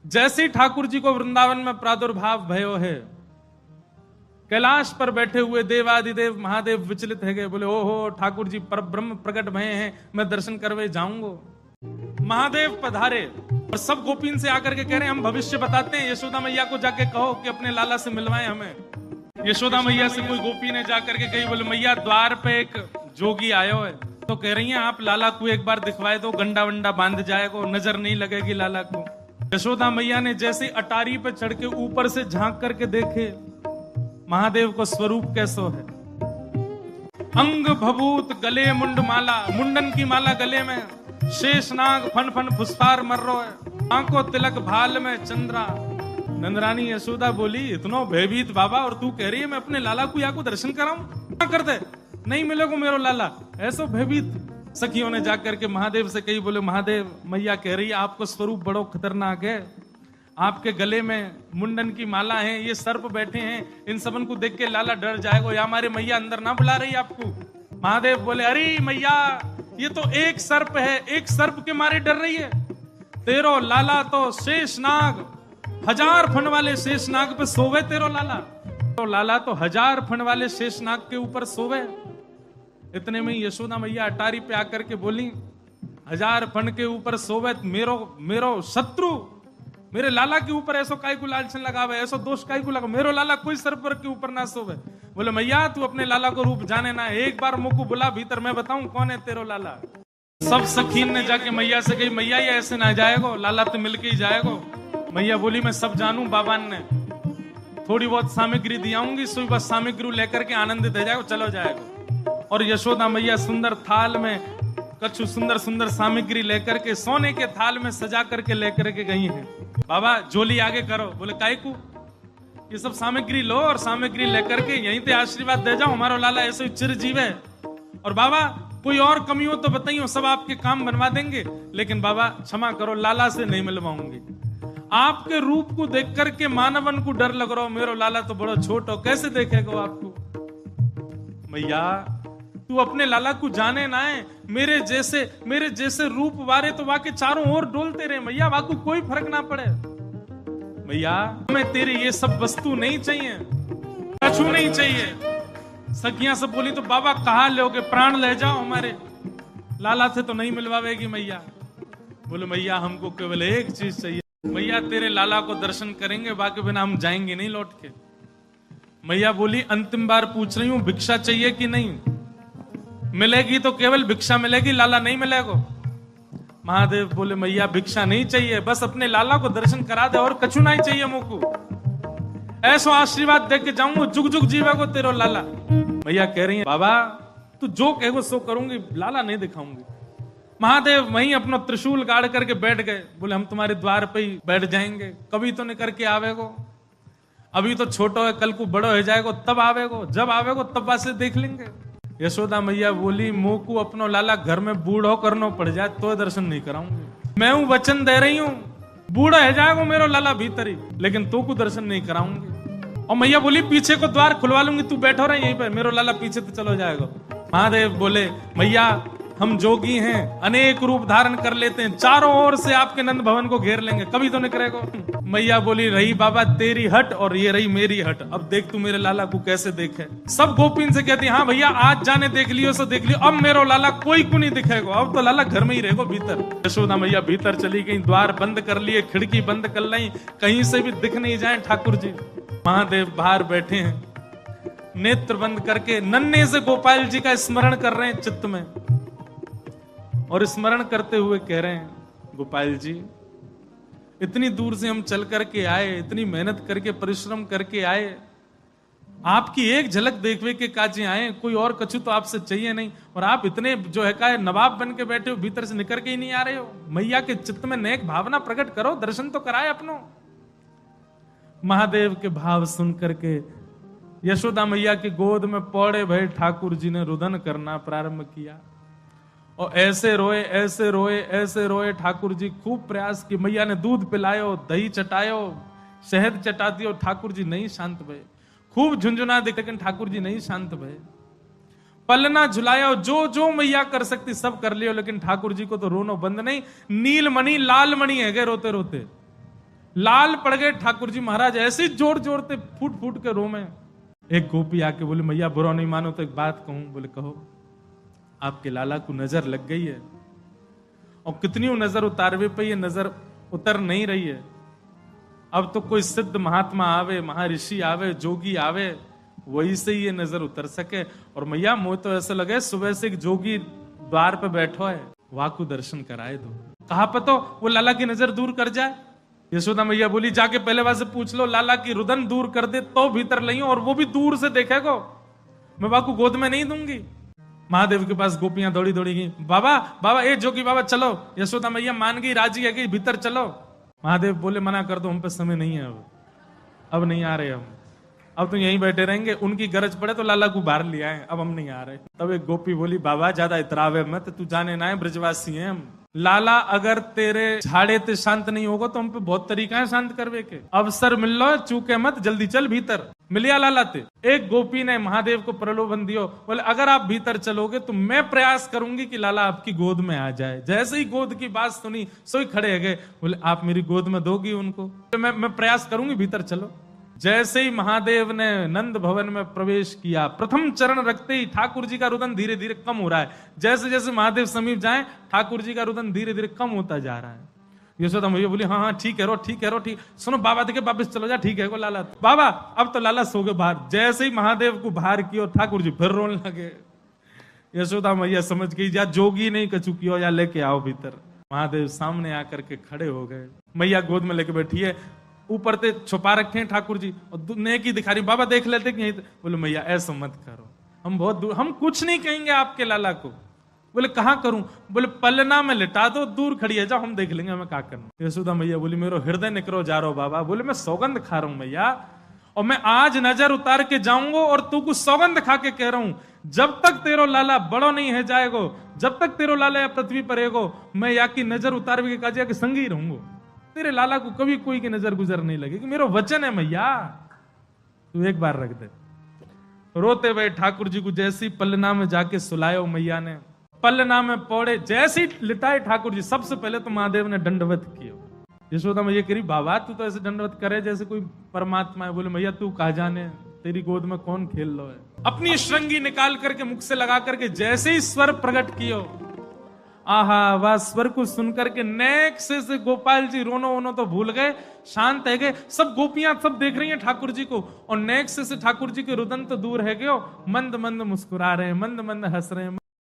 जैसे ही ठाकुर जी को वृंदावन में प्रादुर्भाव भयो है, कैलाश पर बैठे हुए देवादिदेव महादेव विचलित है गए, बोले ओहो ठाकुर जी पर ब्रह्म प्रकट भये हैं, मैं दर्शन करवे जाऊंगा। महादेव पधारे और सब गोपीन से आकर के कह रहे हैं हम भविष्य बताते हैं, यशोदा मैया को जाके कहो कि अपने लाला से मिलवाए हमें। यशोदा मैया से कोई गोपी ने जाकर के कही, बोले मैया द्वार पे एक जोगी आयो है, तो कह रही हैं आप लाला को एक बार दिखवाए दो, गंडा वंडा बांध जाएगा, नजर नहीं लगेगी लाला को। यशोदा मैया ने जैसे अटारी पे चढ़ के ऊपर से झांक करके देखे महादेव को स्वरूप कैसो है, अंग भभूत गले मुंड माला, मुंडन की माला गले में, शेषनाग फन फन फुसफार मर रो है, आंखों तिलक भाल में चंद्रा। नंदरानी यशोदा बोली इतनो भयभीत बाबा, और तू कह रही है मैं अपने लाला को या को दर्शन कराऊं, क्या कर दे, नहीं मिलेगा मेरो लाला, ऐसो भयभीत। सखियों ने जाकर के महादेव से कही, बोले महादेव मैया कह रही है आपको स्वरूप बड़ो खतरनाक है, आपके गले में मुंडन की माला है, ये सर्प बैठे हैं, इन सबन को देख के लाला डर जाएगा, या हमारे मैया अंदर ना बुला रही आपको। महादेव बोले अरे मैया ये तो एक सर्प है, एक सर्प के मारे डर रही है, तेरो लाला तो शेषनाग, 1000 फन वाले शेषनाग पे सोवे तेरो लाला, तो लाला तो 1000 फन वाले शेषनाग के ऊपर सोवे। इतने में यशोदा मैया अटारी पे आकर के बोली 1000 फन के ऊपर सोवे मेरो शत्रु, मेरे लाला के ऊपर ऐसो काय को लालचन लगावे, ऐसो दोष काय को लगा, मेरो लाला कोई सर्प के ऊपर ना सोवे। बोले मैया तू अपने लाला को रूप जाने ना, एक बार मुझको बुला भीतर, मैं बताऊं कौन है तेरो लाला। सब सखीन ने जाके मैया से कही मैया ये ऐसे ना जाएगो, लाला तो मिलके ही जाएगो। मैया बोली मैं सब जानू, बाबा ने थोड़ी बहुत सामग्री दियाऊंगी, सुई बस सामग्री लेकर के आनंदित हो जाएगो, चलो जाएगो। और यशोदा मैया सुंदर थाल में कछु सुंदर सुंदर सामग्री लेकर के सोने के थाल में सजा करके लेकर के गई हैं। बाबा झोली आगे करो, बोले काय को, ये सब सामग्री लो और सामग्री लेकर के यहीं पे आशीर्वाद दे जाओ, हमारा लाला ऐसे चिरजीव है। और बाबा कोई और कमी हो तो बताइए, सब आपके काम बनवा देंगे, लेकिन बाबा क्षमा करो लाला से नहीं मिलवाऊंगी। आपके रूप को देख करके मानवन को डर लग रहा हो, मेरो लाला तो बड़ा छोट हो, कैसे देखेगा आपको। मैया तू अपने लाला को जाने ना है, मेरे जैसे रूप वारे तो वाके चारों ओर डोलते रहे मैया, वाको कोई फर्क ना पड़े। मैया हमें तेरे ये सब वस्तु नहीं चाहिए, कछु नहीं चाहिए। सखियां सब बोली तो बाबा कहा लोगे, प्राण ले जाओ, हमारे लाला से तो नहीं मिलवावेगी मैया। बोले मैया हमको केवल एक चीज चाहिए, मैया तेरे लाला को दर्शन करेंगे, बाकी बिना हम जाएंगे नहीं लौट के। मैया बोली अंतिम बार पूछ रही हूं भिक्षा चाहिए कि नहीं, मिलेगी तो केवल भिक्षा मिलेगी, लाला नहीं मिलेगा। महादेव बोले मैया भिक्षा नहीं चाहिए, बस अपने लाला को दर्शन करा दे और कछु नहीं चाहिए मुझको, ऐसो आशीर्वाद दे के जाऊंगा, जुग जुग जीवेगो तेरो लाला। मैया कह रही है बाबा तू जो कहेगो सो करूंगी, लाला नहीं दिखाऊंगी। महादेव वहीं अपना त्रिशूल गाड़ करके बैठ गए, बोले हम तुम्हारे द्वार पे ही बैठ जाएंगे, कभी तो निकर के आवेगो, अभी तो छोटो है, कल को बड़ो हो जाएगो तब आवेगो, जब आवेगो तब वासे देख लेंगे। यशोदा मैया बोली मुंह को अपनो लाला घर में बूढ़ो करनो पड़ जाए तो दर्शन नहीं कराऊंगी, मैं हूं वचन दे रही हूं, बूढ़ा है जाएगो मेरो लाला भीतर ही, लेकिन तो को दर्शन नहीं कराऊंगी। और मैया बोली पीछे को द्वार खुलवा लूंगी, तू बैठो रहे यहीं पर, मेरो लाला पीछे तो चलो जाएगा। महादेव बोले मैया हम जोगी हैं, अनेक रूप धारण कर लेते हैं, चारों ओर से आपके नंद भवन को घेर लेंगे, कभी तो नहीं करेगा। मैया बोली रही बाबा तेरी हट और ये रही मेरी हट, अब देख तू मेरे लाला को कैसे देखे। सब गोपीन से कहती हाँ भैया आज जाने देख लियो सो देख लियो, अब मेरो लाला कोई को नहीं दिखेगा, अब तो लाला घर में ही रहेगा भीतर। यशोदा मैया भीतर चली गई, द्वार बंद कर लिए, खिड़की बंद कर ली, कहीं से भी दिख नहीं जाए ठाकुर जी। महादेव बाहर बैठे हैं, नेत्र बंद करके नन्हे से गोपाल जी का स्मरण कर रहे हैं चित्त में, और स्मरण करते हुए कह रहे हैं गोपाल जी इतनी दूर से हम चल करके आए, इतनी मेहनत करके परिश्रम करके आए, आपकी एक झलक देखने के काजे आए, कोई और कछु तो आपसे चाहिए नहीं, और आप इतने जो है का नवाब बन के बैठे हो, भीतर से निकल के ही नहीं आ रहे हो। मैया के चित्त में नेक भावना प्रकट करो, दर्शन तो कराए अपनो। महादेव के भाव सुन करके यशोदा मैया की गोद में पौड़े भय ठाकुर जी ने रुदन करना प्रारंभ किया, और ऐसे रोए ऐसे रोए ऐसे रोए। ठाकुर जी खूब प्रयास की, मैया ने दूध पिलायो, दही चटायो, शहद चटा दियो, ठाकुर जी नहीं शांत भये। खूब झुंझुना दे, लेकिन ठाकुर जी नहीं शांत भये। पलना झुलायो, जो जो मैया कर सकती सब कर लियो, लेकिन ठाकुर जी को तो रोनो बंद नहीं। नीलमणि लाल मणि है गए रोते रोते, लाल पड़ गए ठाकुर जी महाराज, ऐसे ही जोर जोर से फूट फूट के रो में। एक गोपी आके बोले मैया बुरा नहीं मानो तो एक बात कहूं। बोले कहो। आपके लाला को नजर लग गई है, और कितनी नजर उतारवे पे ये नजर उतर नहीं रही है। अब तो कोई सिद्ध महात्मा आवे, महर्षि आवे, जोगी आवे, वही से ये नजर उतर सके। और मैया मुझे तो ऐसा लगे सुबह से एक जोगी द्वार पे बैठो है, वहां को दर्शन कराए दो। कहा पतो वो लाला की नजर दूर कर जाए। यशोदा मैया बोली जाके पहले वहां से पूछ लो, लाला की रुदन दूर कर दे तो भीतर लइयो, और वो भी दूर से देखेगो, मैं बाबा को गोद में नहीं दूंगी। महादेव के पास गोपियां दौड़ी दौड़ी गई, बाबा बाबा ए जोगी बाबा चलो। यशोदा मैया मान गई, राजी है गई, भीतर चलो। महादेव बोले मना कर दो, हम पे समय नहीं है, अब नहीं आ रहे हम, अब तो यहीं बैठे रहेंगे, उनकी गरज पड़े तो लाला को बाहर ले आए, अब हम नहीं आ रहे। तब एक गोपी बोली बाबा ज्यादा इतरावे मत, तू जाने ना है ब्रजवासी हैं हम। लाला अगर तेरे झाड़े ते शांत नहीं होगा तो हम पे बहुत तरीका है शांत करवे के, अवसर मिल लो, चूके मत, जल्दी चल भीतर। मिलिया लाला ते। एक गोपी ने महादेव को प्रलोभन दियो, बोले अगर आप भीतर चलोगे तो मैं प्रयास करूंगी कि लाला आपकी गोद में आ जाए। जैसे ही गोद की बात सुनी सोई खड़े गए, बोले आप मेरी गोद में दोगी उनको? तो मैं प्रयास करूंगी, भीतर चलो। जैसे ही महादेव ने नंद भवन में प्रवेश किया, प्रथम चरण रखते ही ठाकुर जी का रुदन धीरे धीरे कम हो रहा है। जैसे जैसे महादेव समीप जाए ठाकुर जी का रुदन धीरे धीरे कम होता जा रहा है। यशोदा मैया बोली हाँ हाँ ठीक है रो, ठीक है रो, ठीक। सुनो बाबा देखे वापस चलो जा, ठीक है को लाला बाबा। अब तो लाला सो गए बाहर। जैसे ही महादेव को बाहर किया ठाकुर जी फिर रोने लगे। यशोदा मैया समझ गई या जोगी नहीं कछु कियो, या लेके आओ भीतर। महादेव सामने आकर के खड़े हो गए, मैया गोद में लेके बैठी है, ऊपर से छुपा रखे हैं ठाकुर जी, और नेकी दिखा रही। बाबा देख लेते कि बोले मैया ऐसा मत करो, हम बहुत दूर, हम कुछ नहीं कहेंगे आपके लाला को। बोले कहाँ करूं? बोले पलना में लिटा दो, दूर खड़ी है, जाओ हम देख लेंगे हमें क्या करना। यशोदा मैया बोली मेरा हृदय निकरो जा रहा हो बाबा। बोले मैं सौगंध खा रहा हूं मैया, और मैं आज नजर उतार के जाऊंगा, और तू कुछ सौगंध खा के कह रहा हूं, जब तक तेरो लाला बड़ो नहीं है जाएगो, जब तक तेरो लाला या पृथ्वी पर रहेगो, मैं या की नजर उतार के काजिया के संग ही रहूंगा। तेरे लाला को कभी कोई की नजर गुजर नहीं लगेगी, मेरा वचन है मैया, तू एक बार रख दे। रोते हुए ठाकुर जी को जैसी पलना में जाके सुलायो मैया ने, पलना में पौड़े जैसे ही लिटाए ठाकुर जी, सबसे पहले तो महादेव ने दंडवत किया। यशोदा मैया कह रही बाबा तू तो ऐसे दंडवत करे जैसे कोई परमात्मा है। बोले मैया तू कहा जाने, तेरी गोद में कौन खेल लो है। अपनी श्रृंगी निकाल करके मुख से लगा करके जैसे ही स्वर प्रकट कियो, आहा वह स्वर को सुनकर के नेक से गोपाल जी रोनो वोनो तो भूल गए, शांत है गए। सब गोपियां सब देख रही हैं ठाकुर जी को, और नेक से ठाकुर जी के रुदन तो दूर है गयो, मंद मंद मुस्कुरा रहे हैं, मंद मंद हंस रहे हैं।